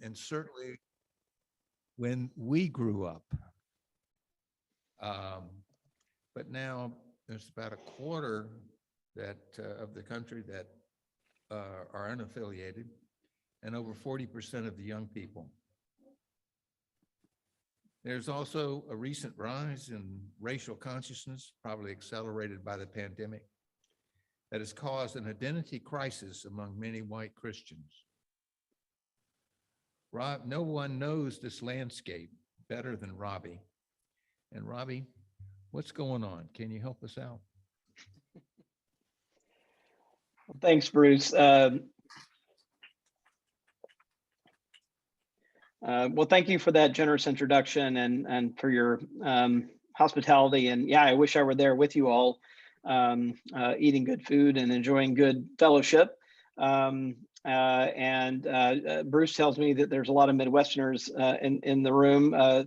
and certainly when we grew up. But now there's about a quarter that of the country that are unaffiliated, and over 40% of the young people. There's also a recent rise in racial consciousness, probably accelerated by the pandemic, that has caused an identity crisis among many white Christians. No one knows this landscape better than Robbie. And Robbie, what's going on? Can you help us out? Thanks, Bruce. Well, thank you for that generous introduction and for your hospitality. And yeah, I wish I were there with you all, eating good food and enjoying good fellowship. Bruce tells me that there's a lot of Midwesterners in the room, or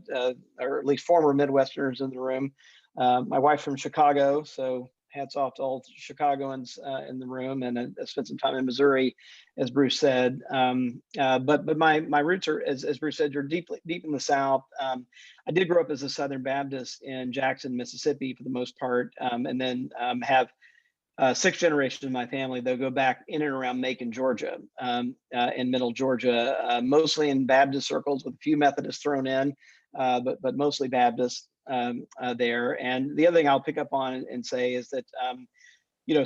at least former Midwesterners in the room. My wife's from Chicago, so hats off to all Chicagoans in the room, and I spent some time in Missouri, as Bruce said. But my roots are, as Bruce said, you're deep in the South. I did grow up as a Southern Baptist in Jackson, Mississippi, for the most part, and then have 6 generations of my family, they'll go back in and around Macon, Georgia, in middle Georgia, mostly in Baptist circles with a few Methodists thrown in, but mostly Baptist there. And the other thing I'll pick up on and say is that,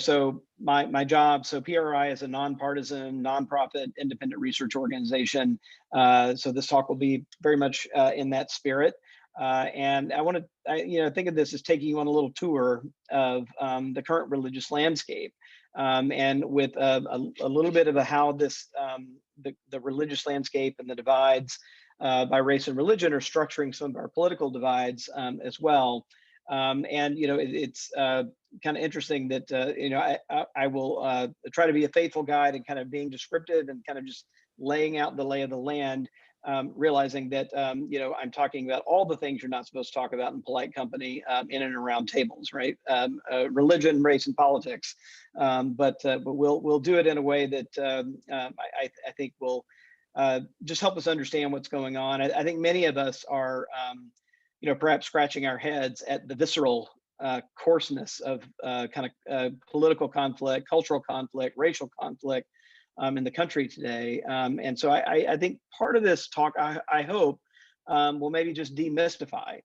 so my job, so PRI is a nonpartisan, nonprofit, independent research organization. So this talk will be very much in that spirit. And I want to, think of this as taking you on a little tour of the current religious landscape, and with a little bit of how this, the religious landscape and the divides by race and religion are structuring some of our political divides as well. It's kind of interesting that, I will try to be a faithful guide and kind of being descriptive and kind of just laying out the lay of the land. Realizing that, I'm talking about all the things you're not supposed to talk about in polite company in and around tables, right? Religion, race, and politics. But we'll do it in a way that I think will just help us understand what's going on. I think many of us are, perhaps scratching our heads at the visceral coarseness of political conflict, cultural conflict, racial conflict in the country today. And so I think part of this talk, I hope, will maybe just demystify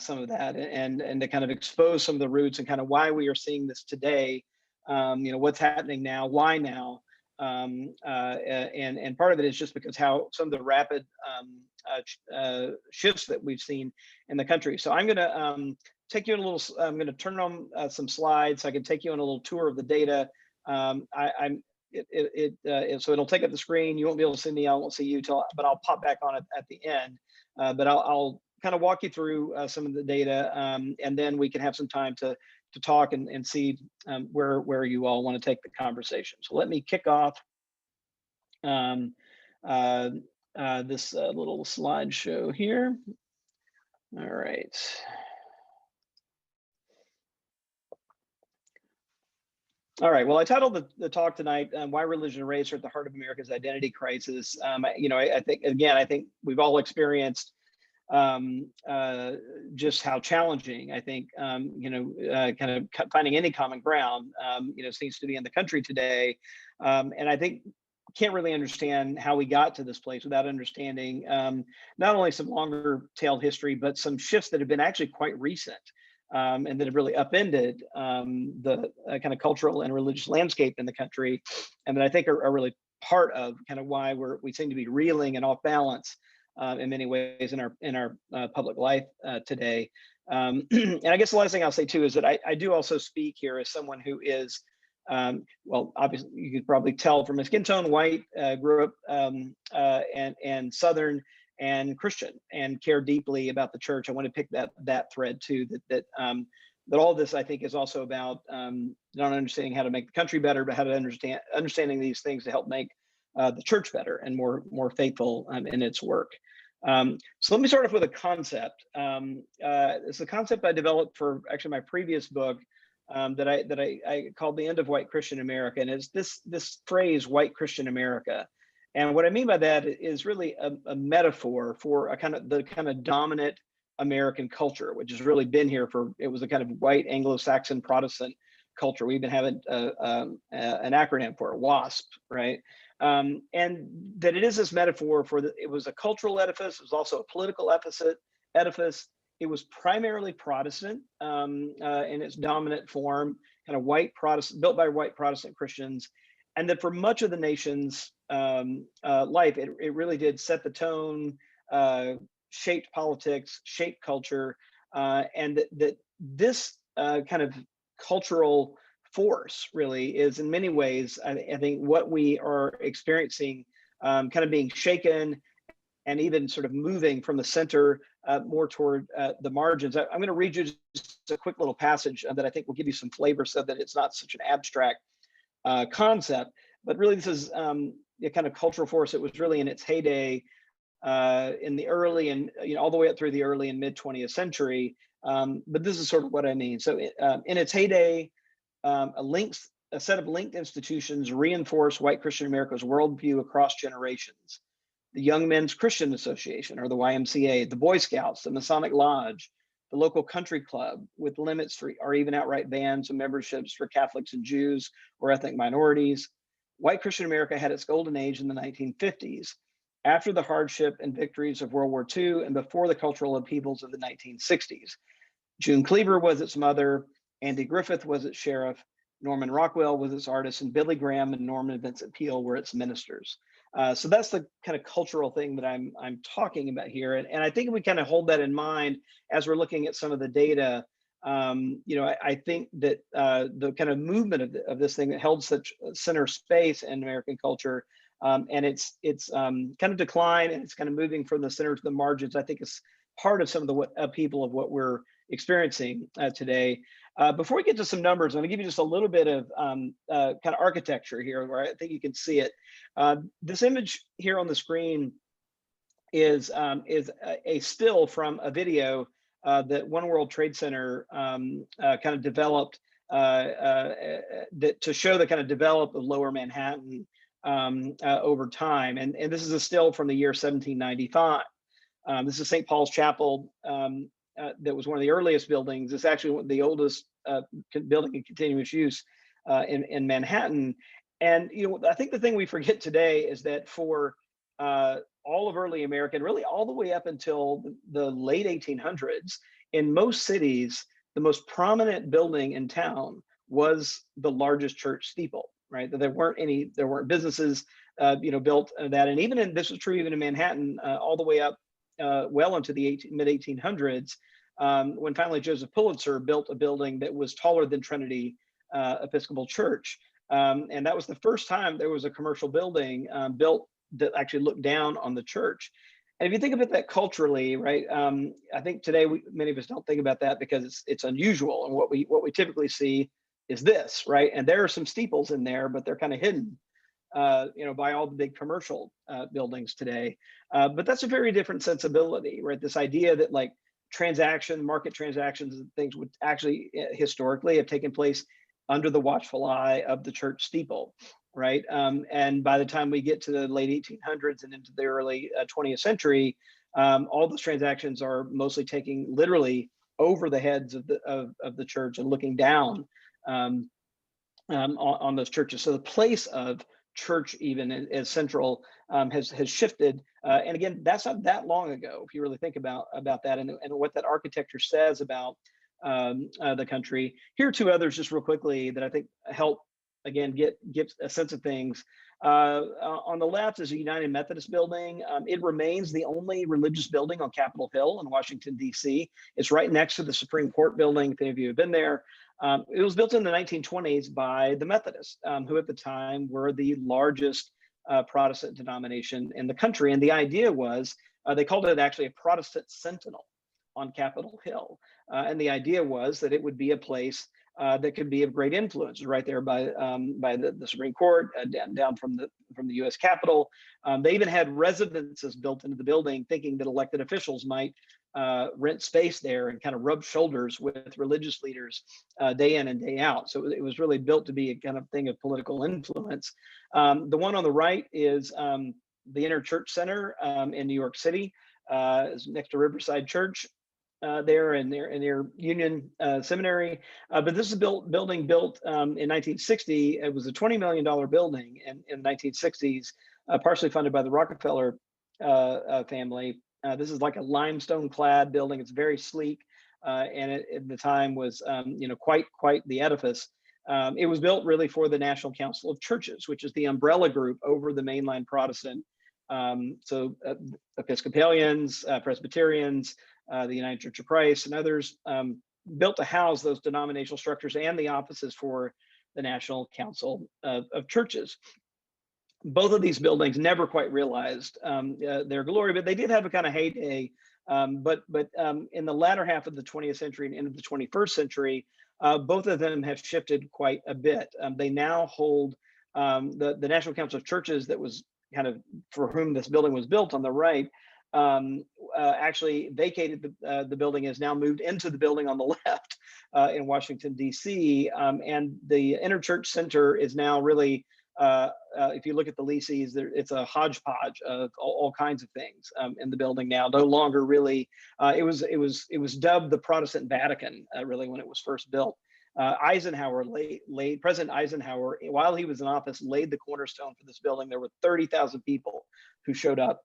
some of that and to kind of expose some of the roots and kind of why we are seeing this today, what's happening now, why now. And part of it is just because how some of the rapid shifts that we've seen in the country. So I'm going to take you on I'm going to turn on some slides so I can take you on a little tour of the data. So it'll take up the screen. You won't be able to see me. I won't see you but I'll pop back on it at the end. But I'll kind of walk you through some of the data, and then we can have some time to talk and see where you all want to take the conversation. So let me kick off this little slideshow here. All right. All right. Well, I titled the talk tonight, "Why Religion and Race Are at the Heart of America's Identity Crisis." I think we've all experienced just how challenging I think kind of finding any common ground seems to be in the country today, and I think can't really understand how we got to this place without understanding not only some longer tailed history, but some shifts that have been actually quite recent. And that have really upended the kind of cultural and religious landscape in the country, and that I think are really part of kind of why we seem to be reeling and off balance in many ways in our public life today. And I guess the last thing I'll say too is that I do also speak here as someone who is, well, obviously you could probably tell from my skin tone, white, grew up and Southern and Christian, and care deeply about the church. I want to pick that thread too. That all this I think is also about not understanding how to make the country better, but how to understanding these things to help make the church better and more faithful in its work. So let me start off with a concept. It's a concept I developed for actually my previous book that I called "The End of White Christian America," and it's this phrase, "White Christian America." And what I mean by that is really a metaphor for the kind of dominant American culture, which has really been here for, it was a kind of white Anglo-Saxon Protestant culture. We've been having an acronym for it, WASP, right? And that it is this metaphor for it was a cultural edifice. It was also a political edifice. It was primarily Protestant in its dominant form, kind of white Protestant, built by white Protestant Christians. And that for much of the nation's life, it really did set the tone, shaped politics, shaped culture, and that this kind of cultural force really is in many ways, I think, what we are experiencing, kind of being shaken and even sort of moving from the center more toward the margins. I'm going to read you just a quick little passage that I think will give you some flavor so that it's not such an abstract concept, but really this is a kind of cultural force that was really in its heyday in the early and all the way up through the early and mid 20th century. But this is sort of what I mean. So in its heyday, a set of linked institutions reinforced white Christian America's worldview across generations. The Young Men's Christian Association, or the YMCA, the Boy Scouts, the Masonic Lodge, the local country club with limits for, or even outright bans of memberships for Catholics and Jews or ethnic minorities. White Christian America had its golden age in the 1950s, after the hardship and victories of World War II and before the cultural upheavals of the 1960s. June Cleaver was its mother, Andy Griffith was its sheriff, Norman Rockwell was its artist, and Billy Graham and Norman Vincent Peale were its ministers. So that's the kind of cultural thing that I'm talking about here. And I think we kind of hold that in mind as we're looking at some of the data. I think that the kind of movement of this thing that held such center space in American culture, and it's kind of decline, and it's kind of moving from the center to the margins, I think is part of some of the upheaval of what we're experiencing today. Before we get to some numbers, I'm going to give you just a little bit of kind of architecture here, where I think you can see it. This image here on the screen is a still from a video that One World Trade Center kind of developed to show the kind of develop of Lower Manhattan over time. And this is a still from the year 1795. This is St. Paul's Chapel. That was one of the earliest buildings. It's actually one of the oldest building in continuous use in Manhattan. And I think the thing we forget today is that for all of early America, and really all the way up until the late 1800s, in most cities, the most prominent building in town was the largest church steeple. Right? There weren't businesses, built that, and this was true even in Manhattan, all the way up well into the mid 1800s, when finally Joseph Pulitzer built a building that was taller than Trinity Episcopal Church. And that was the first time there was a commercial building built that actually looked down on the church. And if you think about that culturally, right, I think today many of us don't think about that because it's unusual. And what we typically see is this, right? And there are some steeples in there, but they're kind of hidden, by all the big commercial buildings today. But that's a very different sensibility, right? This idea that like market transactions and things would actually historically have taken place under the watchful eye of the church steeple, right? And by the time we get to the late 1800s and into the early 20th century, all those transactions are mostly taking literally over the heads of the church and looking down on those churches. So the place of church, even as central, has shifted. And again, that's not that long ago, if you really think about that and what that architecture says about the country. Here are two others just real quickly that I think help, again, give a sense of things. On the left is a United Methodist building. It remains the only religious building on Capitol Hill in Washington, D.C. It's right next to the Supreme Court building, if any of you have been there. It was built in the 1920s by the Methodists, who at the time were the largest Protestant denomination in the country. And the idea was, they called it actually a Protestant sentinel on Capitol Hill. And the idea was that it would be a place that could be of great influence, right there by the Supreme Court, down from the U.S. Capitol. They even had residences built into the building, thinking that elected officials might rent space there and kind of rub shoulders with religious leaders day in and day out. So it was really built to be a kind of thing of political influence. The one on the right is the Inner Church Center in New York City, is next to Riverside Church there in near Union Seminary. But this is building built in 1960. It was a $20 million building in the 1960s, partially funded by the Rockefeller family. This is like a limestone clad building. It's very sleek, and it at the time was quite the edifice. It was built really for the National Council of Churches, which is the umbrella group over the mainline Protestant. So Episcopalians, Presbyterians, the United Church of Christ, and others built to house those denominational structures and the offices for the National Council of Churches. Both of these buildings never quite realized their glory, but they did have a kind of heyday. But in the latter half of the 20th century and into the 21st century, both of them have shifted quite a bit. They now hold the National Council of Churches, that was kind of for whom this building was built on the right, actually vacated the building, has now moved into the building on the left in Washington, D.C. And the Inner Church Center is now really, if you look at the leases, it's a hodgepodge of all kinds of things in the building now. No longer really, it was dubbed the Protestant Vatican really when it was first built. President Eisenhower, while he was in office, laid the cornerstone for this building. There were 30,000 people who showed up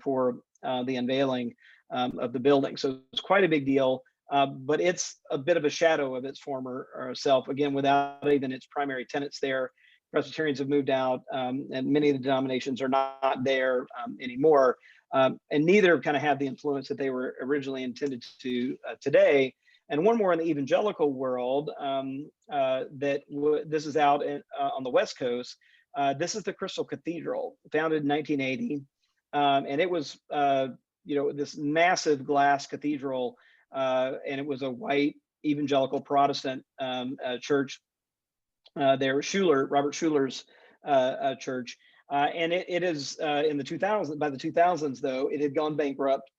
for the unveiling of the building. So it's quite a big deal, but it's a bit of a shadow of its former self, again, without even its primary tenants there. Presbyterians have moved out, and many of the denominations are not there anymore, and neither kind of have the influence that they were originally intended to today. And one more in the evangelical world, this is out on the West Coast. This is the Crystal Cathedral, founded in 1980, and it was this massive glass cathedral, and it was a white evangelical Protestant church. There, Robert Schuller's church, and it is in the 2000s. By the 2000s, though, it had gone bankrupt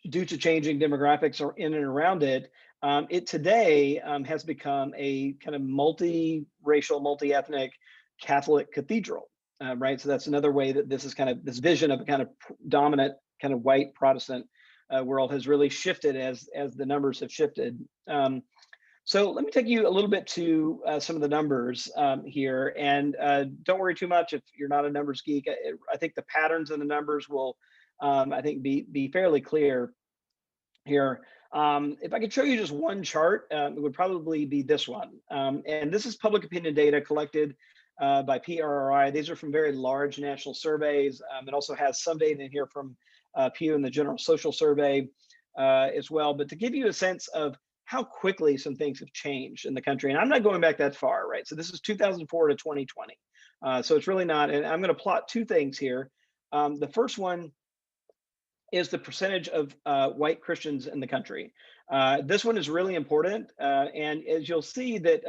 due to changing demographics or in and around it. It today has become a kind of multi-racial, multi-ethnic Catholic cathedral, right? So that's another way that this is kind of this vision of a kind of dominant kind of white Protestant world has really shifted as the numbers have shifted. So let me take you a little bit to some of the numbers here, and don't worry too much if you're not a numbers geek. I think the patterns in the numbers will, I think, be fairly clear here. If I could show you just one chart, it would probably be this one. And this is public opinion data collected by PRRI. These are from very large national surveys. It also has some data in here from Pew and the General Social Survey as well. But to give you a sense of how quickly some things have changed in the country. And I'm not going back that far, right? So this is 2004 to 2020. So it's really not, and I'm going to plot two things here. The first one is the percentage of white Christians in the country. This one is really important. And as you'll see that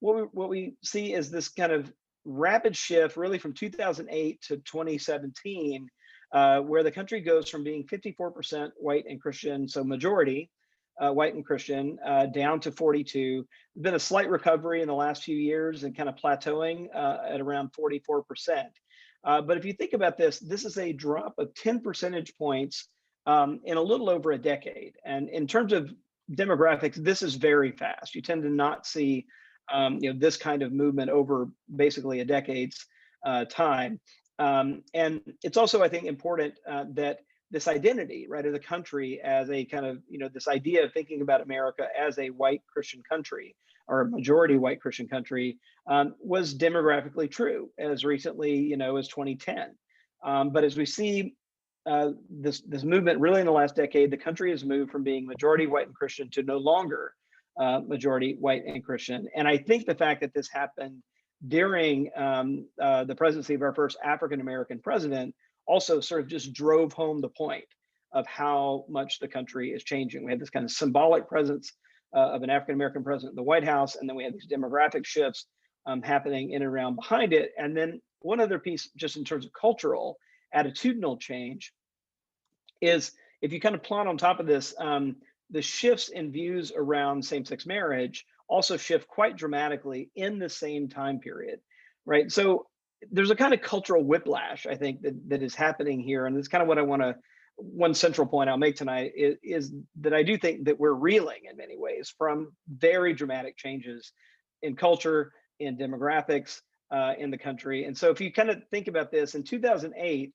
what we see is this kind of rapid shift really from 2008 to 2017, where the country goes from being 54% white and Christian, so majority, white and Christian, down to 42. There's been a slight recovery in the last few years and kind of plateauing at around 44%. But if you think about this, this is a drop of 10 percentage points in a little over a decade. And in terms of demographics, this is very fast. You tend to not see this kind of movement over basically a decade's time. And it's also, I think, important that this identity, right, of the country as a kind of, this idea of thinking about America as a white Christian country or a majority white Christian country was demographically true as recently, as 2010. But as we see this movement really in the last decade, the country has moved from being majority white and Christian to no longer majority white and Christian. And I think the fact that this happened during the presidency of our first African-American president also sort of just drove home the point of how much the country is changing. We had this kind of symbolic presence of an African-American president in the White House, and then we had these demographic shifts happening in and around behind it. And then one other piece, just in terms of cultural, attitudinal change, is if you kind of plot on top of this, the shifts in views around same-sex marriage also shift quite dramatically in the same time period, right? So there's a kind of cultural whiplash, I think, that is happening here. And it's kind of what I want to, one central point I'll make tonight is that I do think that we're reeling in many ways from very dramatic changes in culture, in demographics, in the country. And so if you kind of think about this, in 2008,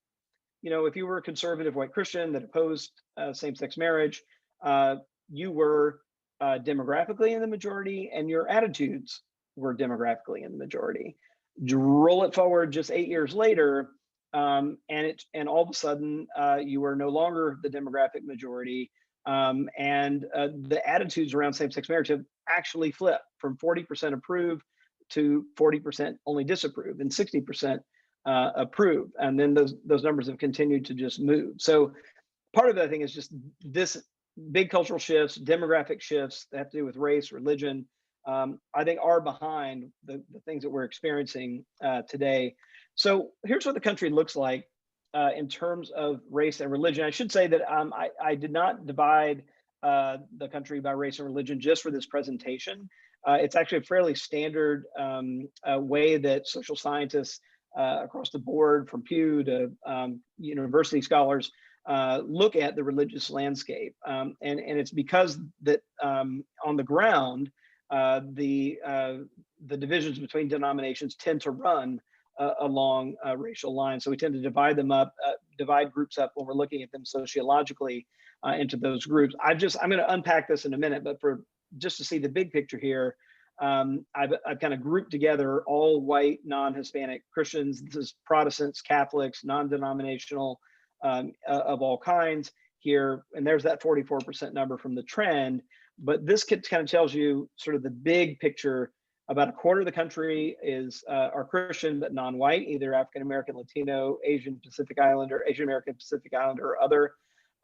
if you were a conservative white Christian that opposed same-sex marriage, you were demographically in the majority, and your attitudes were demographically in the majority. Roll it forward just 8 years later, and all of a sudden you are no longer the demographic majority, and the attitudes around same-sex marriage have actually flipped from 40% approve to 40% only disapprove, and 60% approve. And then those numbers have continued to just move. So part of it, I think, is just this big cultural shifts, demographic shifts that have to do with race, religion, I think are behind the things that we're experiencing today. So here's what the country looks like in terms of race and religion. I should say that I did not divide the country by race and religion just for this presentation. It's actually a fairly standard way that social scientists across the board, from Pew to university scholars, look at the religious landscape. And it's because that on the ground, the divisions between denominations tend to run along racial lines. So we tend to divide groups up when we're looking at them sociologically into those groups. I'm going to unpack this in a minute, but for just to see the big picture here, I've kind of grouped together all white, non-Hispanic Christians. This is Protestants, Catholics, non-denominational of all kinds here. And there's that 44% number from the trend. But this kind of tells you sort of the big picture. About a quarter of the country are Christian but non-white, either African American, Latino, Asian Pacific Islander, Asian American Pacific Islander, or other.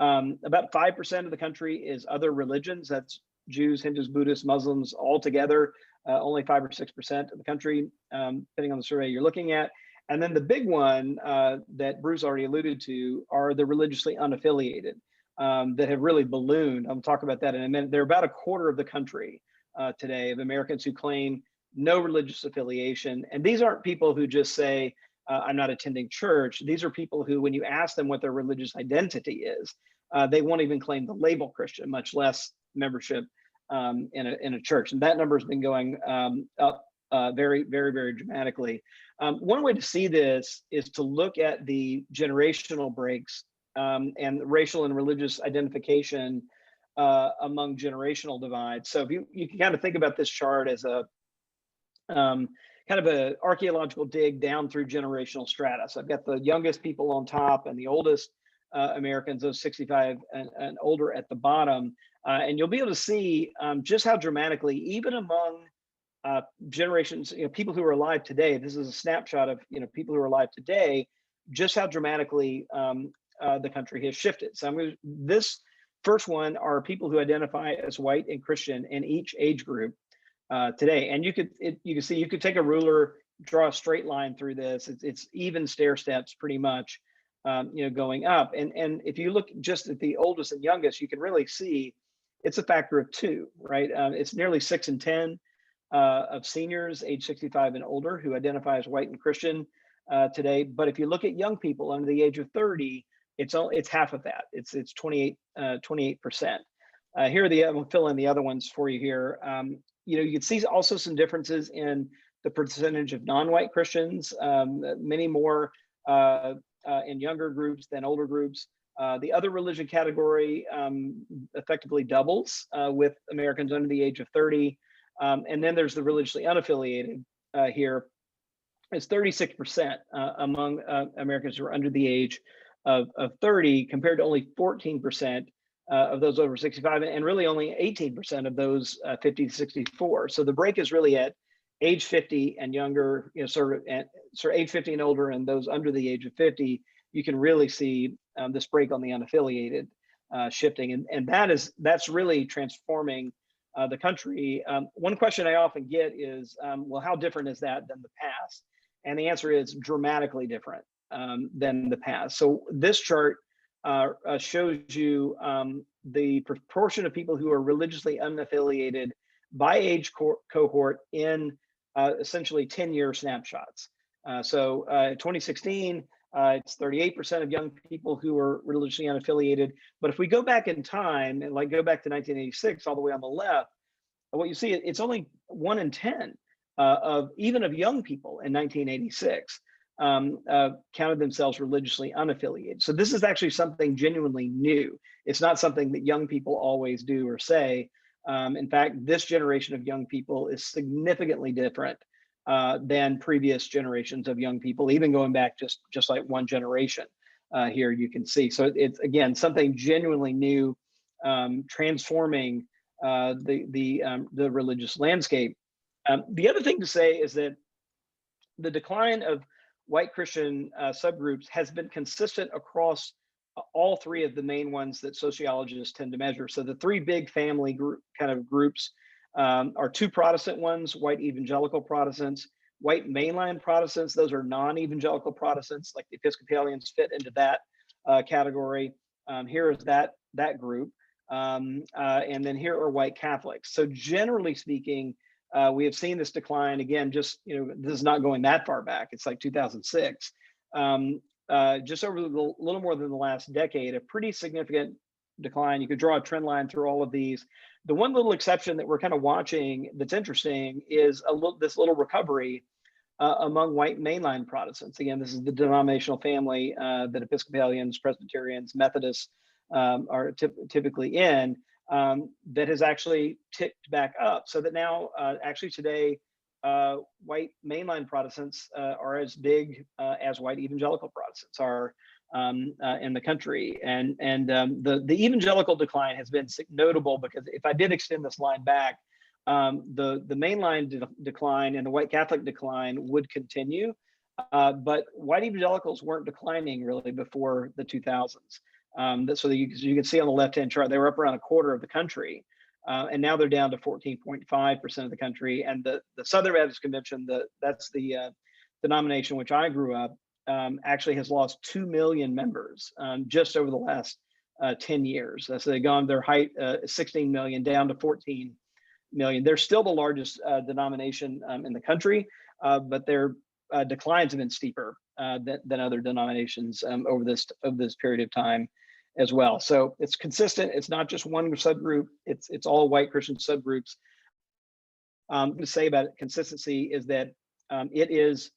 About 5% of the country is other religions. That's Jews, Hindus, Buddhists, Muslims, all together. Only 5 or 6% of the country, depending on the survey you're looking at. And then the big one that Bruce already alluded to are the religiously unaffiliated that have really ballooned. I'll talk about that in a minute. They're about a quarter of the country today of Americans who claim no religious affiliation. And these aren't people who just say, I'm not attending church. These are people who, when you ask them what their religious identity is, they won't even claim the label Christian, much less membership in a church. And that number has been going up very, very, very dramatically. One way to see this is to look at the generational breaks and racial and religious identification among generational divides. So if you can kind of think about this chart as a kind of an archaeological dig down through generational strata. So I've got the youngest people on top and the oldest Americans, those 65 and older, at the bottom. And you'll be able to see just how dramatically, even among generations, people who are alive today, this is a snapshot of people who are alive today, just how dramatically the country has shifted. So this first one are people who identify as white and Christian in each age group today. And you can see, you could take a ruler, draw a straight line through this. It's even stair steps pretty much, going up. And if you look just at the oldest and youngest, you can really see it's a factor of 2, right? It's nearly 6 in 10 of seniors age 65 and older who identify as white and Christian today. But if you look at young people under the age of 30, it's half of that. It's 28%. Here are I'm gonna fill in the other ones for you here. You can see also some differences in the percentage of non-white Christians, many more in younger groups than older groups. The other religion category effectively doubles with Americans under the age of 30. And then there's the religiously unaffiliated here. It's 36% among Americans who are under the age of 30, compared to only 14% of those over 65, and really only 18% of those 50 to 64. So the break is really at age 50 and younger, sort of age 50 and older, and those under the age of 50. You can really see this break on the unaffiliated shifting, and that's really transforming the country. One question I often get is, well, how different is that than the past? And the answer is dramatically different than the past. So this chart shows you the proportion of people who are religiously unaffiliated by age cohort in essentially 10-year snapshots. In 2016, it's 38% of young people who are religiously unaffiliated. But if we go back in time and like go back to 1986, all the way on the left, what you see, it's only 1 in 10 of young people in 1986 counted themselves religiously unaffiliated. So this is actually something genuinely new. It's not something that young people always do or say. In fact, this generation of young people is significantly different than previous generations of young people, even going back just like one generation. Here you can see. So it's again something genuinely new, transforming the religious landscape. The other thing to say is that the decline of white Christian subgroups has been consistent across all three of the main ones that sociologists tend to measure. So the three big family groups are two Protestant ones: white evangelical Protestants, white mainline Protestants. Those are non-evangelical Protestants, like the Episcopalians fit into that category. Here is that group. And then here are white Catholics. So generally speaking, we have seen this decline again. Just this is not going that far back. It's like 2006. Just over a little more than the last decade, a pretty significant decline. You could draw a trend line through all of these. The one little exception that we're kind of watching that's interesting is this little recovery among white mainline Protestants. Again, this is the denominational family that Episcopalians, Presbyterians, Methodists are typically in, that has actually ticked back up, so that now actually today white mainline Protestants are as big as white evangelical Protestants are in the country. And the evangelical decline has been notable, because if I did extend this line back, the mainline decline and the white Catholic decline would continue, but white evangelicals weren't declining really before the 2000s. So you can see on the left-hand chart, they were up around a quarter of the country, and now they're down to 14.5% of the country. And the Southern Baptist Convention, that's the denomination which I grew up, actually has lost 2 million members just over the last 10 years. So they've gone their height 16 million down to 14 million. They're still the largest denomination in the country, but their declines have been steeper than other denominations over this period of time as well. So it's consistent. It's not just one subgroup. It's all white Christian subgroups. To say about consistency is that it is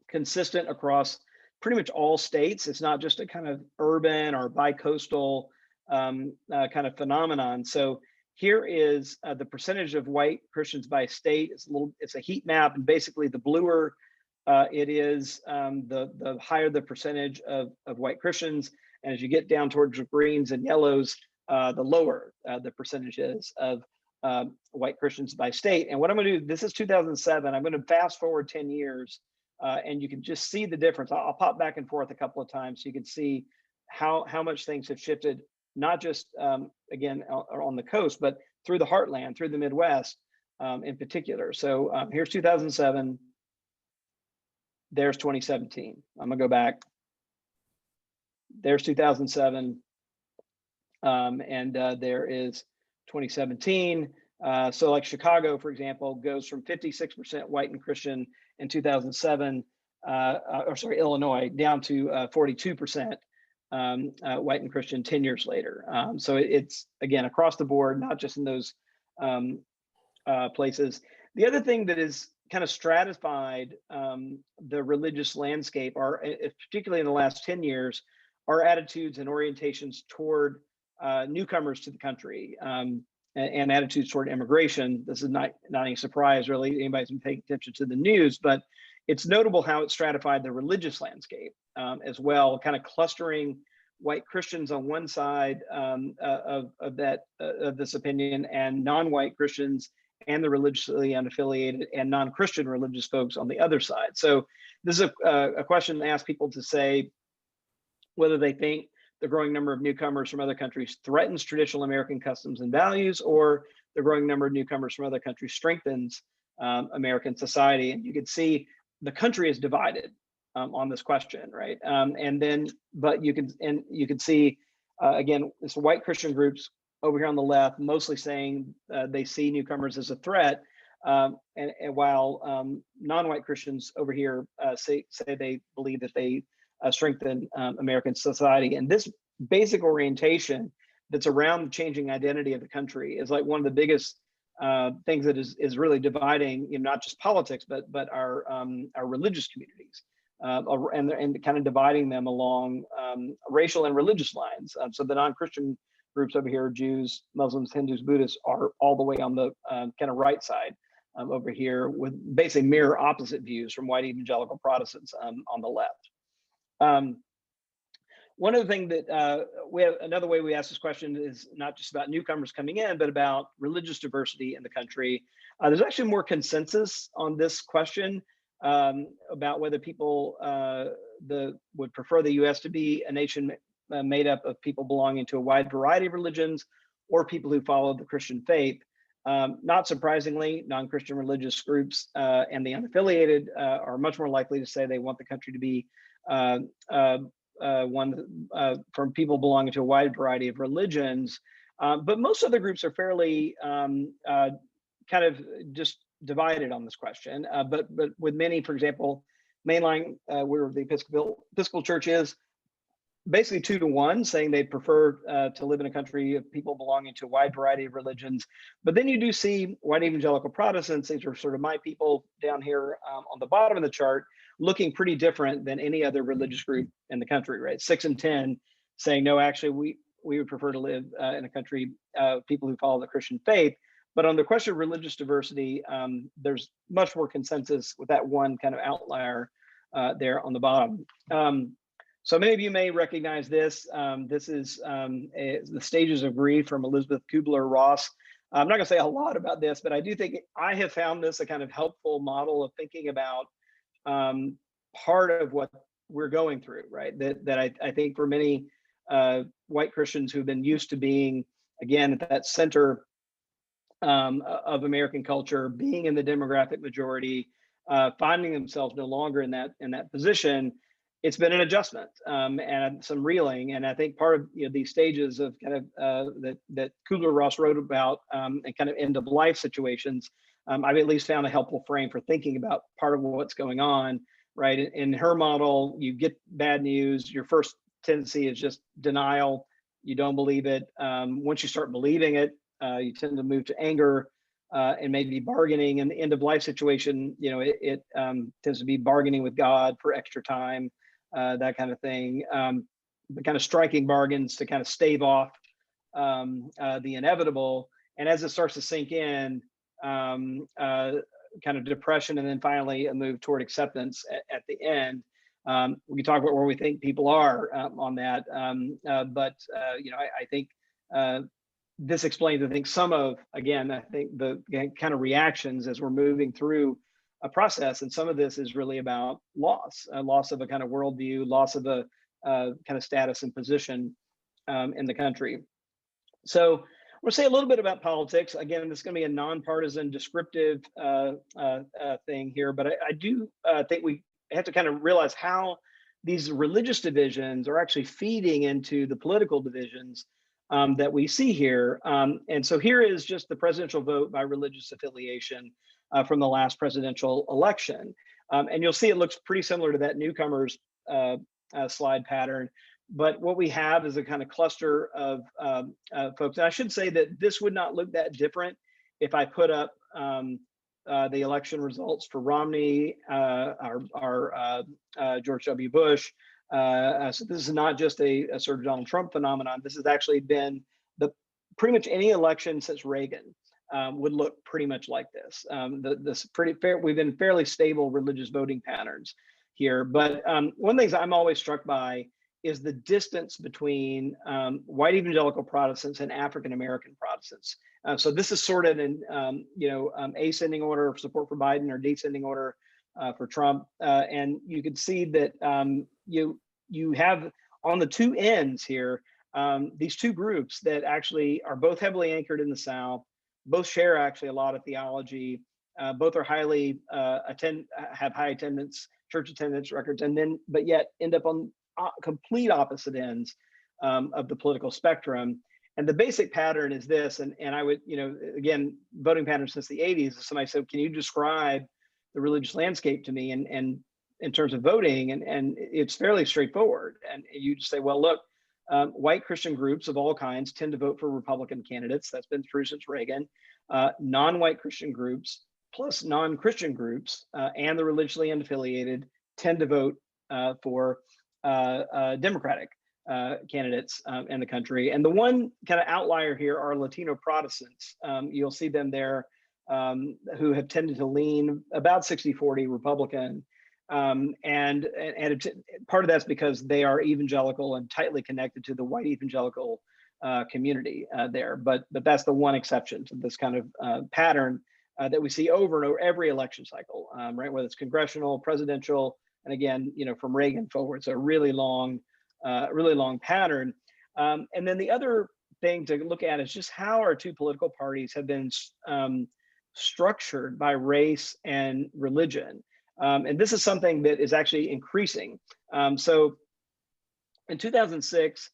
consistent across pretty much all states. It's not just a kind of urban or bi-coastal kind of phenomenon. So here is the percentage of white Christians by state. It's a heat map, and basically the bluer it is, the higher the percentage of white Christians. And as you get down towards the greens and yellows, the lower the percentage is of white Christians by state. And what I'm going to do, this is 2007. I'm going to fast forward 10 years, and you can just see the difference. I'll pop back and forth a couple of times so you can see how much things have shifted, not just again on the coast, but through the heartland, through the Midwest in particular. So here's 2007. There's 2017. I'm gonna go back. There's 2007, and there is 2017. So like Chicago, for example, goes from 56% white and Christian in 2007, Illinois, down to 42% white and Christian 10 years later. So it's, again, across the board, not just in those places. The other thing that is kind of stratified the religious landscape, are particularly in the last 10 years, are attitudes and orientations toward newcomers to the country, and attitudes toward immigration. This is not any surprise, really. Anybody's been paying attention to the news, but it's notable how it stratified the religious landscape as well, kind of clustering white Christians on one side of this opinion, and non-white Christians and the religiously unaffiliated and non-Christian religious folks on the other side. So this is a question to ask people to say whether they think the growing number of newcomers from other countries threatens traditional American customs and values, or the growing number of newcomers from other countries strengthens American society. And you can see the country is divided on this question, right? But you can see again, it's white Christian groups over here on the left, mostly saying they see newcomers as a threat. And while non-white Christians over here say they believe that they strengthen American society. And this basic orientation that's around the changing identity of the country is like one of the biggest things that is really dividing, not just politics, but our religious communities, and kind of dividing them along racial and religious lines. So the non-Christian groups over here, Jews, Muslims, Hindus, Buddhists, are all the way on the kind of right side over here, with basically mirror opposite views from white evangelical Protestants on the left. One of the things that we have, another way we ask this question is not just about newcomers coming in, but about religious diversity in the country. There's actually more consensus on this question about whether people would prefer the U.S. to be a nation made up of people belonging to a wide variety of religions, or people who follow the Christian faith. Not surprisingly, non-Christian religious groups and the unaffiliated are much more likely to say they want the country to be one from people belonging to a wide variety of religions. But most other groups are fairly kind of just divided on this question. But with many, for example, mainline, where the Episcopal Church is, basically 2-to-1, saying they prefer to live in a country of people belonging to a wide variety of religions. But then you do see white evangelical Protestants, these are sort of my people down here on the bottom of the chart, looking pretty different than any other religious group in the country, right? 6 and 10 saying, no, actually, we would prefer to live in a country of people who follow the Christian faith. But on the question of religious diversity, there's much more consensus with that one kind of outlier there on the bottom. So many of you may recognize this. This is The Stages of Grief from Elizabeth Kubler-Ross. I'm not going to say a lot about this, but I do think I have found this a kind of helpful model of thinking about part of what we're going through, right? That I think for many white Christians who've been used to being, again, at that center of American culture, being in the demographic majority, finding themselves no longer in that position, it's been an adjustment and some reeling. And I think part of these stages of kind of that Kubler-Ross wrote about and kind of end of life situations, I've at least found a helpful frame for thinking about part of what's going on, right? In her model, you get bad news. Your first tendency is just denial. You don't believe it. Once you start believing it, you tend to move to anger and maybe bargaining. In the end of life situation, it tends to be bargaining with God for extra time. That kind of thing, but kind of striking bargains to kind of stave off the inevitable. And as it starts to sink in, kind of depression, and then finally a move toward acceptance at the end. We can talk about where we think people are on that, but I think this explains, I think, some of, again, I think the kind of reactions as we're moving through a process. And some of this is really about loss of a kind of worldview, loss of a kind of status and position in the country. So we'll say a little bit about politics. Again, this is going to be a nonpartisan, descriptive thing here, but I do think we have to kind of realize how these religious divisions are actually feeding into the political divisions that we see here. And so here is just the presidential vote by religious affiliation from the last presidential election. And you'll see it looks pretty similar to that newcomers slide pattern. But what we have is a kind of cluster of folks. And I should say that this would not look that different if I put up the election results for Romney, our George W. Bush. So this is not just a sort of Donald Trump phenomenon. This has actually been pretty much any election since Reagan would look pretty much like this. This pretty fair. We've been fairly stable religious voting patterns here. But one of the things I'm always struck by is the distance between white evangelical Protestants and African American Protestants. So this is sorted in ascending order of support for Biden or descending order for Trump, and you can see that you have on the two ends here these two groups that actually are both heavily anchored in the South, both share actually a lot of theology, both are highly have high attendance, church attendance records, but yet end up on complete opposite ends of the political spectrum. And the basic pattern is this, and I would, again, voting pattern since the 80s, if somebody said, can you describe the religious landscape to me and in terms of voting? And it's fairly straightforward. And you just say, well, look, white Christian groups of all kinds tend to vote for Republican candidates. That's been true since Reagan. Non-white Christian groups plus non-Christian groups and the religiously unaffiliated tend to vote for Democratic candidates in the country. And the one kind of outlier here are Latino Protestants. You'll see them there who have tended to lean about 60-40 Republican. And part of that's because they are evangelical and tightly connected to the white evangelical community there. But that's the one exception to this kind of pattern that we see over and over every election cycle, right? Whether it's congressional, presidential, and again, from Reagan forward, it's a really long pattern. And then the other thing to look at is just how our two political parties have been structured by race and religion. And this is something that is actually increasing. So in 2006,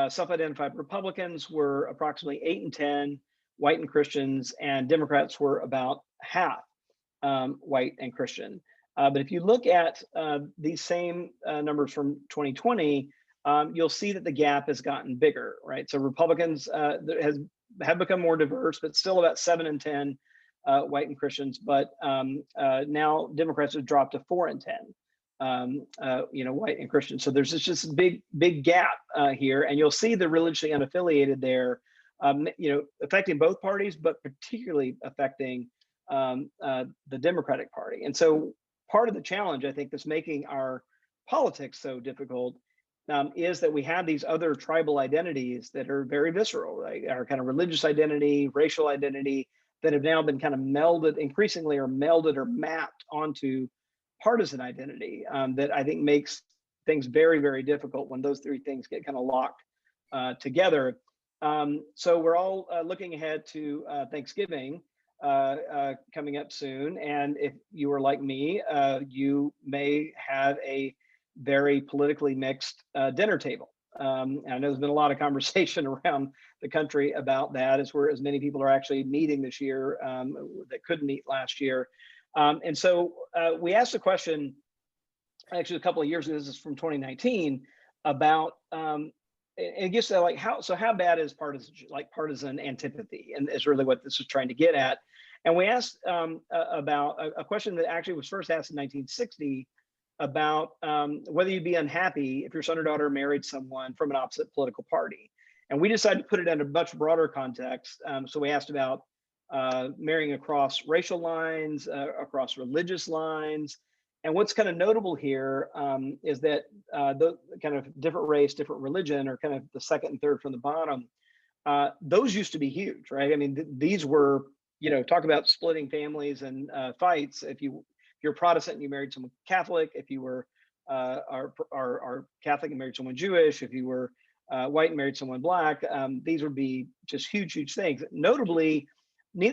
self-identified Republicans were approximately 8 and 10 white and Christians, and Democrats were about half white and Christian. But if you look at these same numbers from 2020, you'll see that the gap has gotten bigger, right? So Republicans have become more diverse, but still about 7 and 10 white and Christians. But now Democrats have dropped to 4 and 10, white and Christian. So there's just a big gap here, and you'll see the religiously unaffiliated there, affecting both parties, but particularly affecting the Democratic Party. And so part of the challenge, I think, that's making our politics so difficult is that we have these other tribal identities that are very visceral, right? Our kind of religious identity, racial identity, that have now been kind of increasingly melded or mapped onto partisan identity that I think makes things very, very difficult when those three things get kind of locked together. So we're all looking ahead to Thanksgiving coming up soon. And if you are like me, you may have a very politically mixed dinner table. And I know there's been a lot of conversation around the country about that, as many people are actually meeting this year that couldn't meet last year. And so we asked the question, actually a couple of years ago, this is from 2019, about and just like how bad is partisan antipathy, and is really what this is trying to get at. And we asked about a question that actually was first asked in 1960 about whether you'd be unhappy if your son or daughter married someone from an opposite political party. And we decided to put it in a much broader context. So we asked about marrying across racial lines, across religious lines. And what's kind of notable here is that the kind of different race, different religion, or kind of the second and third from the bottom, those used to be huge, right? I mean, these were, talk about splitting families and fights. If you're Protestant and you married someone Catholic, if you were are Catholic and married someone Jewish, if you were white and married someone Black, these would be just huge things. Notably,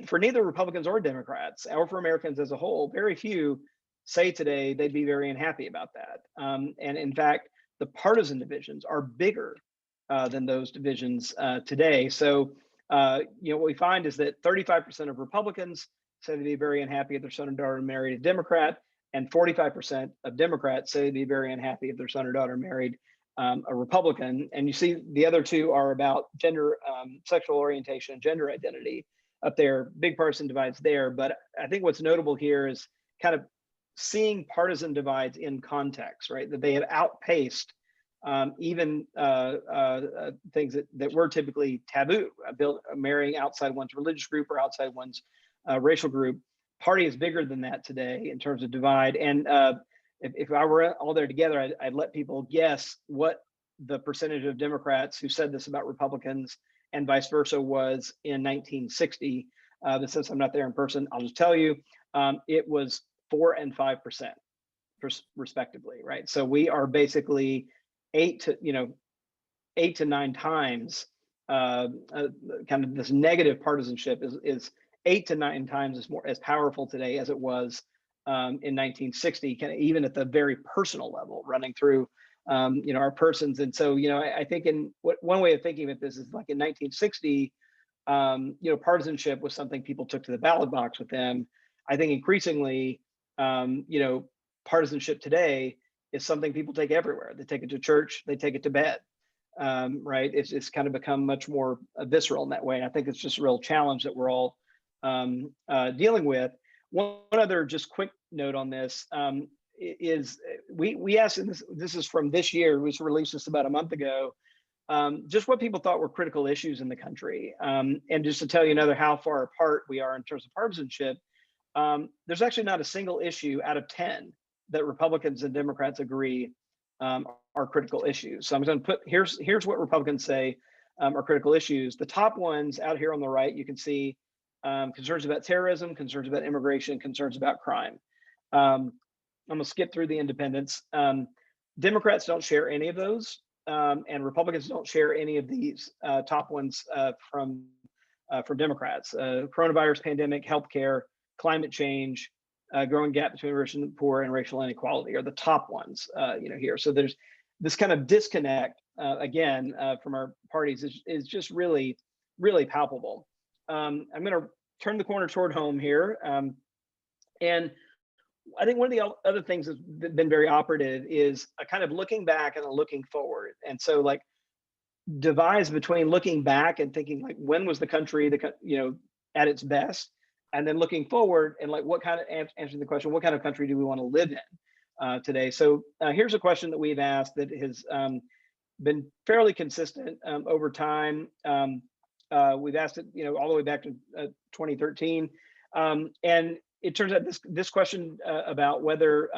for neither Republicans or Democrats, or for Americans as a whole, very few say today they'd be very unhappy about that. And in fact, the partisan divisions are bigger than those divisions today. So, what we find is that 35% of Republicans say they'd be very unhappy if their son or daughter married a Democrat, and 45% of Democrats say they'd be very unhappy if their son or daughter married a Republican. And you see the other two are about gender, sexual orientation, gender identity up there, big partisan divides there. But I think what's notable here is kind of seeing partisan divides in context, right? That they have outpaced even things that were typically taboo, marrying outside one's religious group or outside one's racial group. Party is bigger than that today in terms of divide. And if I were all there together, I'd let people guess what the percentage of Democrats who said this about Republicans and vice versa was in 1960. But since I'm not there in person, I'll just tell you, it was 4 and 5% respectively, right? So we are basically 8 to 9 times kind of this negative partisanship is 8 to 9 times as powerful today as it was in 1960, kind of even at the very personal level, running through our persons. And so, I think one way of thinking of this is like in 1960, partisanship was something people took to the ballot box with them. I think increasingly, partisanship today is something people take everywhere. They take it to church, they take it to bed, right? It's kind of become much more visceral in that way. And I think it's just a real challenge that we're all dealing with. One other just quick note on this is we asked, and this is from this year, we released this about a month ago, just what people thought were critical issues in the country. And just to tell you another how far apart we are in terms of partisanship, there's actually not a single issue out of 10 that Republicans and Democrats agree are critical issues. So I'm going to put, here's what Republicans say are critical issues. The top ones out here on the right, you can see concerns about terrorism, concerns about immigration, concerns about crime. I'm gonna skip through the independents. Democrats don't share any of those, and Republicans don't share any of these top ones from Democrats. Coronavirus pandemic, healthcare, climate change, growing gap between rich and poor, and racial inequality are the top ones, here. So there's this kind of disconnect again from our parties is just really, really palpable. I'm going to turn the corner toward home here, and I think one of the other things that's been very operative is a kind of looking back and a looking forward. And so, like, divides between looking back and thinking like, when was the country at its best, and then looking forward and like, what kind of answering the question, what kind of country do we want to live in today? So here's a question that we've asked that has been fairly consistent over time. We've asked it, all the way back to 2013, and it turns out this question about whether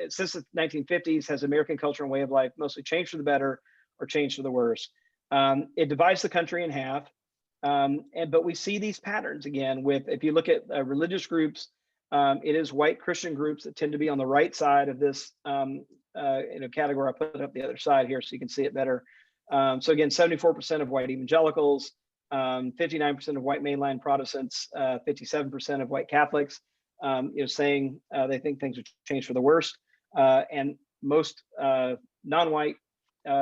since the 1950s has American culture and way of life mostly changed for the better or changed for the worse. It divides the country in half, but we see these patterns again with, if you look at religious groups, it is white Christian groups that tend to be on the right side of this category. I'll put it up the other side here so you can see it better. So again, 74% of white evangelicals, 59% of white mainline Protestants, 57% of white Catholics, saying they think things have changed for the worst, and most non-white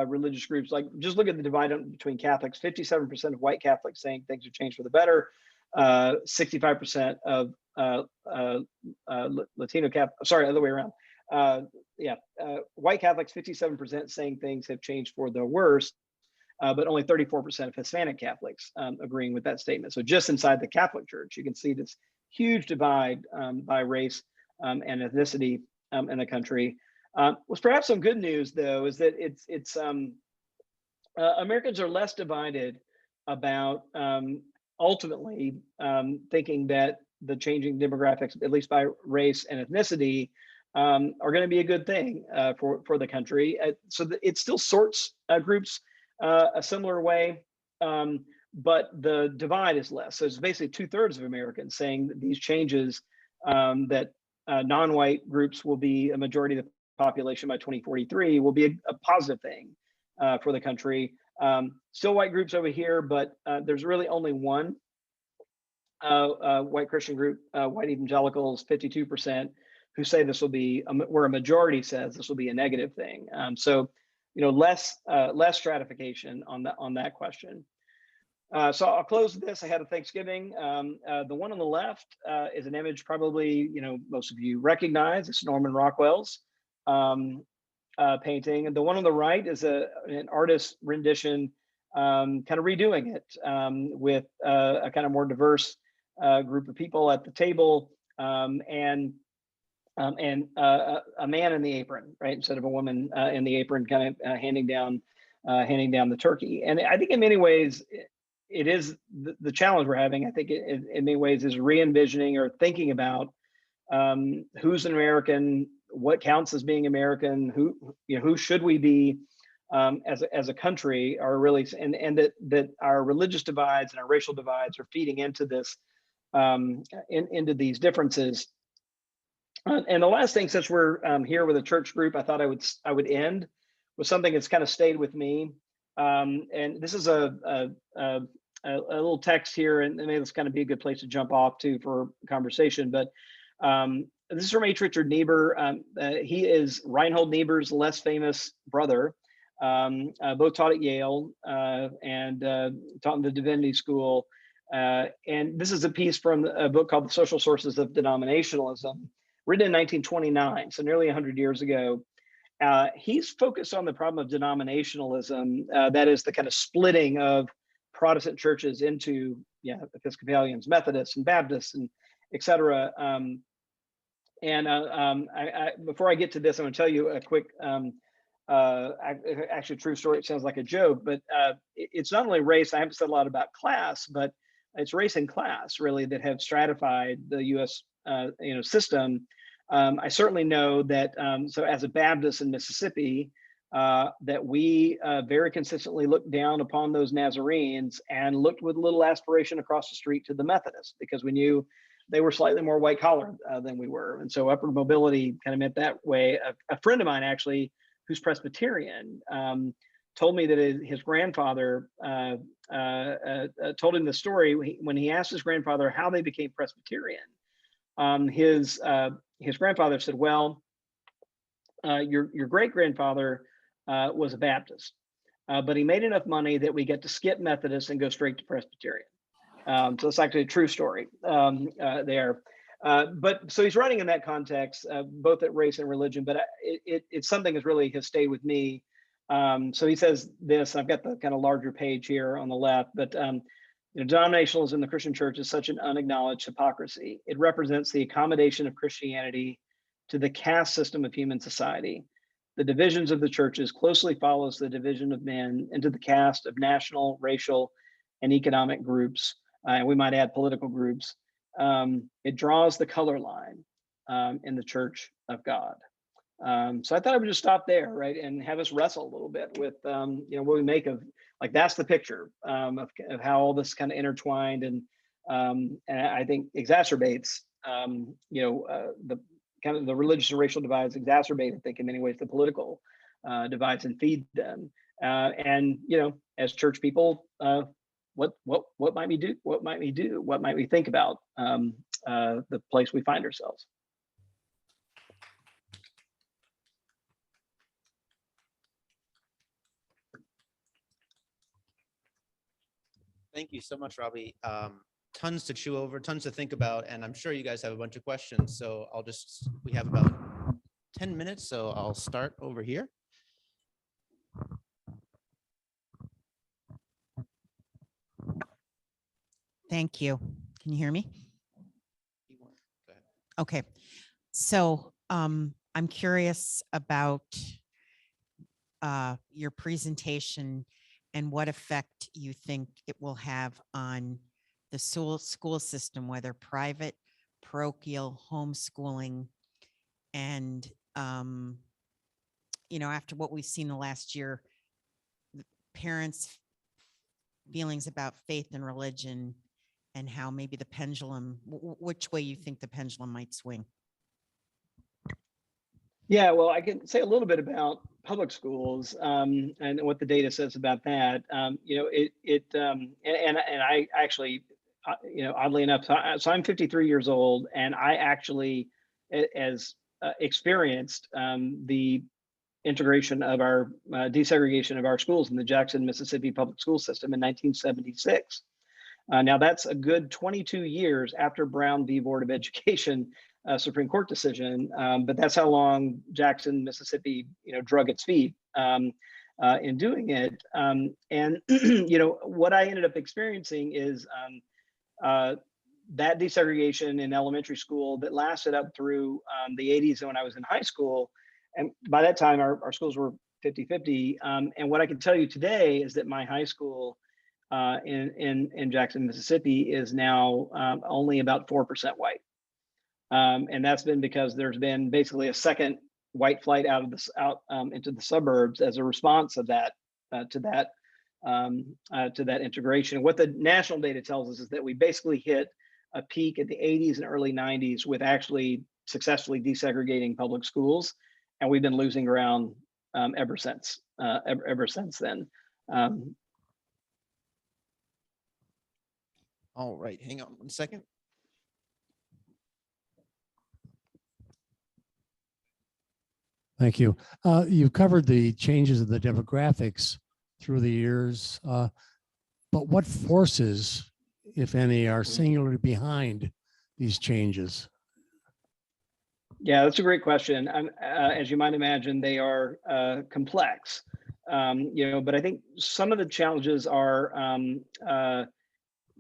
religious groups, like, just look at the divide between Catholics. 57% of white Catholics saying things have changed for the better. 65% of Latino Catholics, sorry, other way around. White Catholics, 57% saying things have changed for the worse, but only 34% of Hispanic Catholics agreeing with that statement. So just inside the Catholic Church, you can see this huge divide by race and ethnicity in the country. Was perhaps some good news, though, is that it's Americans are less divided about ultimately thinking that the changing demographics, at least by race and ethnicity, are going to be a good thing for the country. So it still sorts groups a similar way, but the divide is less. So it's basically 2/3 of Americans saying that these changes, that non-white groups will be a majority of the population by 2043, will be a positive thing for the country. Still white groups over here, but there's really only one white Christian group, white evangelicals, 52%, who say this will be, where a majority says this will be a negative thing. So less stratification on that question. So I'll close with this ahead of Thanksgiving. The one on the left is an image probably most of you recognize. It's Norman Rockwell's painting, and the one on the right is an artist's rendition, kind of redoing it with a kind of more diverse group of people at the table, and a man in the apron, right, instead of a woman in the apron, kind of handing down the turkey. And I think in many ways it is the challenge we're having. I think in many ways is re-envisioning or thinking about who's an American, what counts as being American, who should we be as a country, are really, and that our religious divides and our racial divides are feeding into this, into these differences. And the last thing, since we're here with a church group, I thought I would end with something that's kind of stayed with me. And this is a little text here, and maybe this kind of be a good place to jump off to for conversation. But this is from H. Richard Niebuhr. He is Reinhold Niebuhr's less famous brother. Both taught at Yale and taught in the Divinity School. And this is a piece from a book called The Social Sources of Denominationalism, written in 1929, so nearly 100 years ago. He's focused on the problem of denominationalism, that is the kind of splitting of Protestant churches into Episcopalians, Methodists, and Baptists, and et cetera. Before I get to this, I'm going to tell you a quick, actually true story. It sounds like a joke, but it's not only race. I haven't said a lot about class, but it's race and class really that have stratified the U.S. System. I certainly know that. So as a Baptist in Mississippi, that we very consistently looked down upon those Nazarenes and looked with little aspiration across the street to the Methodists, because we knew they were slightly more white collar than we were. And so upward mobility kind of meant that way. A friend of mine actually, who's Presbyterian, told me that his grandfather told him the story when he asked his grandfather how they became Presbyterian. His grandfather said, well, your great grandfather was a Baptist, but he made enough money that we get to skip Methodist and go straight to Presbyterian. So it's actually a true story there. But so he's writing in that context, both at race and religion, but it's something that really has stayed with me. So he says this, I've got the kind of larger page here on the left, but denominationalism in the Christian church is such an unacknowledged hypocrisy. It represents the accommodation of Christianity to the caste system of human society. The divisions of the churches closely follows the division of men into the caste of national, racial, and economic groups, and we might add political groups. It draws the color line in the Church of God. So I thought I would just stop there, right, and have us wrestle a little bit with what we make of, like, that's the picture of how all this kind of intertwined and I think exacerbates the kind of the religious and racial divides, exacerbate, I think, in many ways the political divides and feed them. And as church people, what might we do? What might we do? What might we think about the place we find ourselves? Thank you so much, Robbie. Tons to chew over, tons to think about, and I'm sure you guys have a bunch of questions. So we have about 10 minutes, so I'll start over here. Thank you. Can you hear me? Okay. So I'm curious about your presentation and what effect you think it will have on the school system, whether private, parochial, homeschooling, and after what we've seen the last year, parents' feelings about faith and religion, and how maybe the pendulum, which way you think the pendulum might swing. Yeah, well, I can say a little bit about public schools and what the data says about that. And I actually, oddly enough, so I'm 53 years old, and I actually experienced the integration of our desegregation of our schools in the Jackson, Mississippi public school system in 1976. Now that's a good 22 years after Brown v. Board of Education Supreme Court decision, but that's how long Jackson, Mississippi, drug its feet in doing it. And what I ended up experiencing is that desegregation in elementary school that lasted up through the 80s when I was in high school. And by that time, our schools were 50-50. And what I can tell you today is that my high school in Jackson, Mississippi is now only about 4% white. And that's been because there's been basically a second white flight out into the suburbs as a response of that to that integration. What the national data tells us is that we basically hit a peak in the 80s and early 90s with actually successfully desegregating public schools, and we've been losing ground ever since then. All right, hang on one second. Thank you. You've covered the changes of the demographics through the years, but what forces, if any, are singularly behind these changes? Yeah, that's a great question. As you might imagine, they are complex. But I think some of the challenges are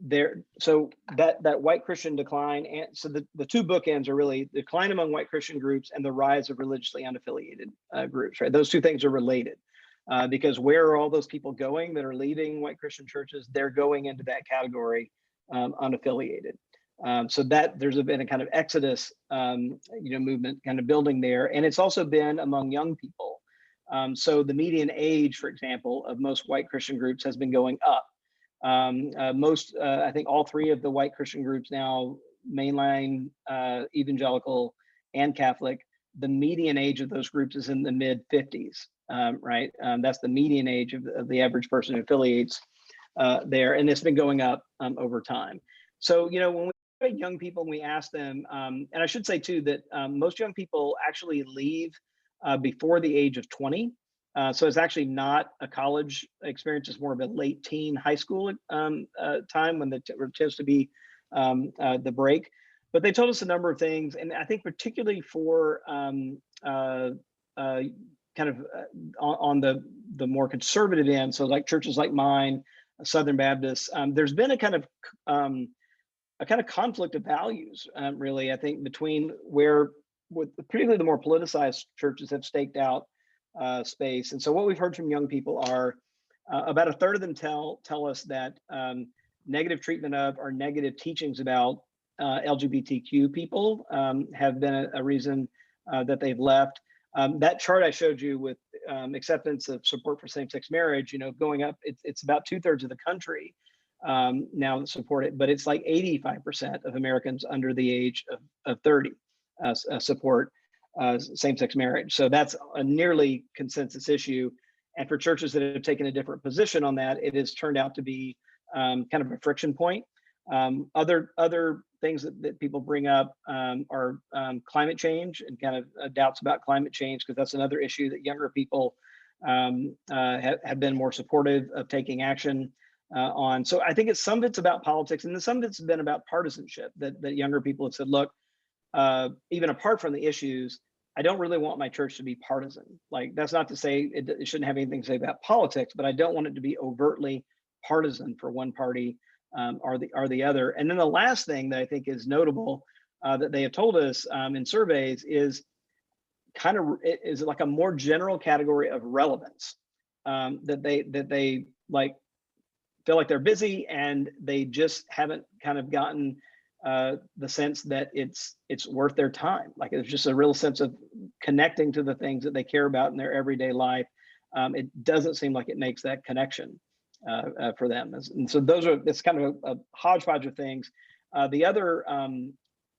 there. So that white Christian decline, and so the two bookends are really decline among white Christian groups and the rise of religiously unaffiliated groups, right? Those two things are related. Because where are all those people going that are leaving white Christian churches? They're going into that category, unaffiliated. So that there's been a kind of exodus, movement kind of building there. And it's also been among young people. So the median age, for example, of most white Christian groups has been going up. I think all three of the white Christian groups now, mainline, evangelical, and Catholic, the median age of those groups is in the mid 50s, right? That's the median age of the average person who affiliates there. And it's been going up over time. So, when we young people and we ask them, and I should say too that most young people actually leave before the age of 20. So it's actually not a college experience; it's more of a late teen, high school time when there tends to be the break. But they told us a number of things, and I think particularly for kind of on the more conservative end, so like churches like mine, Southern Baptist, there's been a kind of conflict of values, really, I think, between particularly the more politicized churches have staked out space. And so what we've heard from young people are about a third of them tell us that negative treatment of or negative teachings about LGBTQ people have been a reason that they've left. That chart I showed you with acceptance of support for same-sex marriage, going up, it's about 2/3 of the country now that support it, but it's like 85% of Americans under the age of 30 support same-sex marriage. So that's a nearly consensus issue. And for churches that have taken a different position on that, it has turned out to be kind of a friction point. Other things that people bring up are climate change and kind of doubts about climate change, because that's another issue that younger people have been more supportive of taking action on. So I think some of it's about politics, and some of it's been about partisanship, that younger people have said, look, even apart from the issues, I don't really want my church to be partisan. Like, that's not to say it shouldn't have anything to say about politics, but I don't want it to be overtly partisan for one party or the other. And then the last thing that I think is notable that they have told us in surveys is like a more general category of relevance, that they like feel like they're busy and they just haven't kind of gotten the sense that it's worth their time. Like, it's just a real sense of connecting to the things that they care about in their everyday life. It doesn't seem like it makes that connection for them. And so it's kind of a hodgepodge of things. The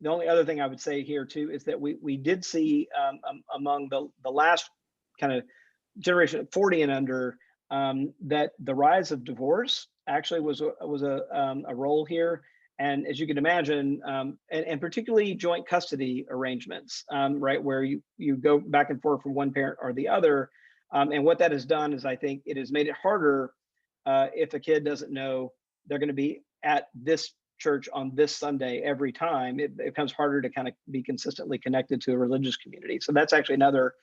only other thing I would say here too is that we did see among the last kind of generation 40 and under, that the rise of divorce actually was a role here. And as you can imagine, and particularly joint custody arrangements, right, where you go back and forth from one parent or the other. And what that has done is, I think it has made it harder if a kid doesn't know they're going to be at this church on this Sunday every time. It becomes harder to kind of be consistently connected to a religious community. So that's actually another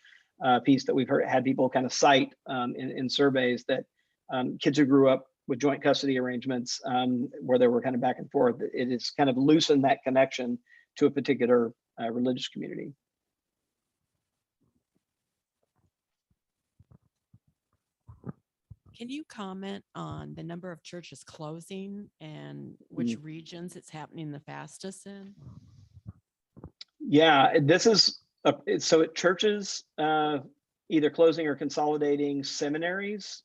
piece that we've had people kind of cite in surveys, that kids who grew up with joint custody arrangements where they were kind of back and forth, it has kind of loosened that connection to a particular religious community. Can you comment on the number of churches closing and which regions it's happening the fastest in? Yeah, this is so at churches either closing or consolidating, seminaries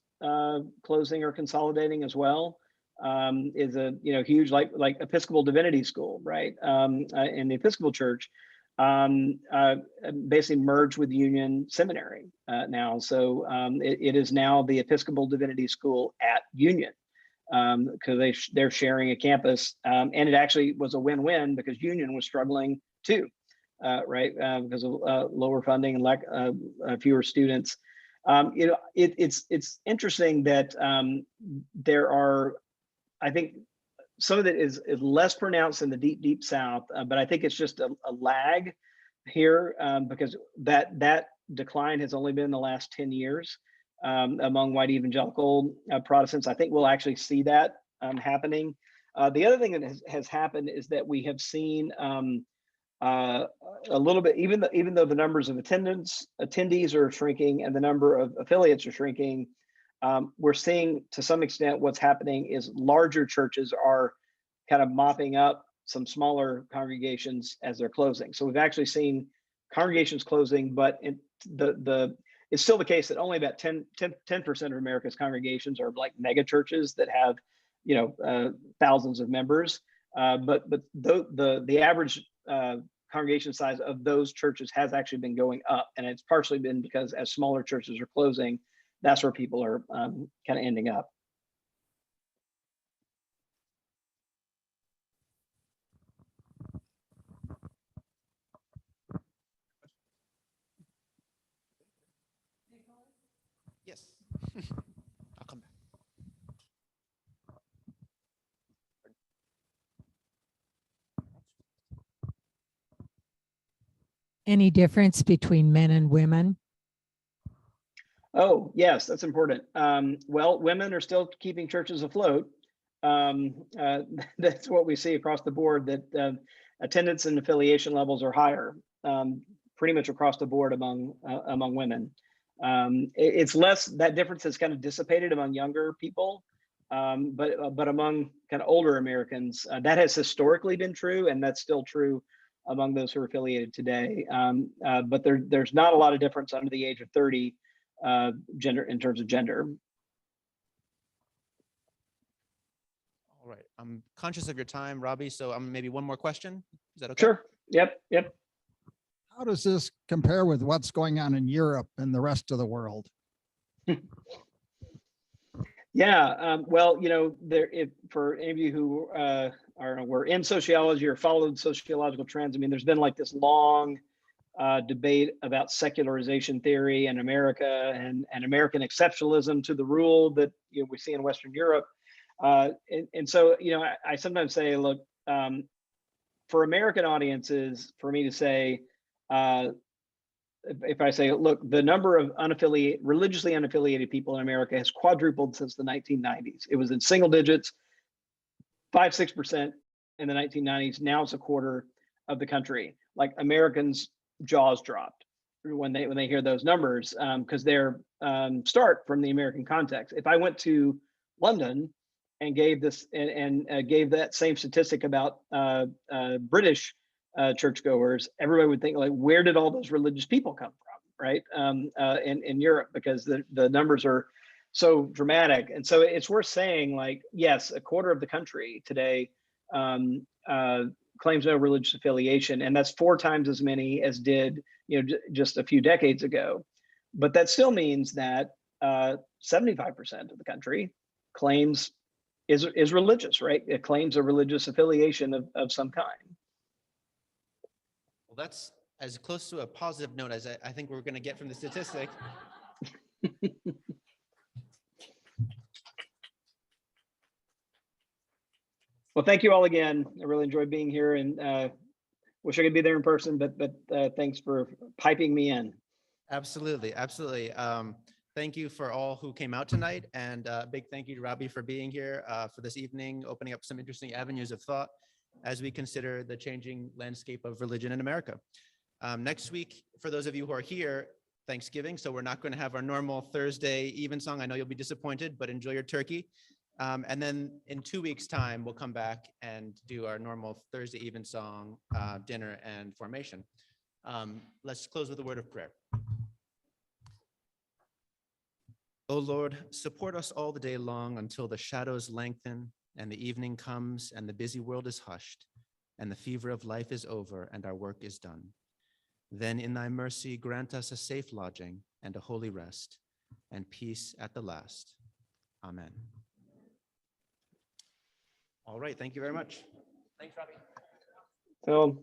closing or consolidating as well, is a huge, like Episcopal Divinity School, right? In the Episcopal Church, basically merged with Union Seminary now. So it is now the Episcopal Divinity School at Union, because they're sharing a campus, and it actually was a win-win because Union was struggling too. right? Because of lower funding and fewer students. It's interesting that there are, I think, some of it is less pronounced in the deep South, but I think it's just a lag here because that decline has only been in the last 10 years among white evangelical Protestants. I think we'll actually see that happening. The other thing that has happened is that we have seen a little bit, even though the numbers of attendees are shrinking and the number of affiliates are shrinking, we're seeing to some extent what's happening is larger churches are kind of mopping up some smaller congregations as they're closing. So we've actually seen congregations closing, but it's still the case that only about 10% of America's congregations are like mega churches that have, thousands of members. But the average congregation size of those churches has actually been going up, and it's partially been because as smaller churches are closing, that's where people are kind of ending up. Yes. I'll come back. Any difference between men and women? Oh, yes, that's important. Well, women are still keeping churches afloat. That's what we see across the board, that attendance and affiliation levels are higher, pretty much across the board among women. It's less, that difference has kind of dissipated among younger people, but among kind of older Americans, that has historically been true, and that's still true among those who are affiliated today. But there's not a lot of difference under the age of 30 gender, in terms of gender. All right. I'm conscious of your time, Robbie. So maybe one more question. Is that okay? Sure. Yep. How does this compare with what's going on in Europe and the rest of the world? Yeah. Well, for any of you who were in sociology or followed sociological trends, I mean, there's been like this long debate about secularization theory in America and American exceptionalism to the rule that we see in Western Europe. And so, I sometimes say, look, for American audiences, for me to say, if I say, look, the number of religiously unaffiliated people in America has quadrupled since the 1990s. It was in single digits, 5-6% in the 1990s. Now it's a quarter of the country. Like, Americans' jaws dropped when they hear those numbers, because they're start from the American context. If I went to London and gave this and gave that same statistic about British churchgoers, everybody would think, like, where did all those religious people come from, right? In Europe, because the numbers are so dramatic. And so it's worth saying, like, yes, a quarter of the country today claims no religious affiliation, and that's 4 times as many as did just a few decades ago. But that still means that 75% of the country claims is religious, right? It claims a religious affiliation of some kind. Well, that's as close to a positive note as I think we're going to get from the statistic. Well, thank you all again. I really enjoyed being here, and wish I could be there in person, but thanks for piping me in. Absolutely. Thank you for all who came out tonight, and a big thank you to Robbie for being here for this evening, opening up some interesting avenues of thought as we consider the changing landscape of religion in America. Next week, for those of you who are here, Thanksgiving, so we're not going to have our normal Thursday evensong. I know you'll be disappointed, but enjoy your turkey. And then in 2 weeks' time, we'll come back and do our normal Thursday evensong, dinner, and formation. Let's close with a word of prayer. O Lord, support us all the day long until the shadows lengthen and the evening comes and the busy world is hushed and the fever of life is over and our work is done. Then in thy mercy, grant us a safe lodging and a holy rest and peace at the last. Amen. All right. Thank you very much. Thanks, Robbie. So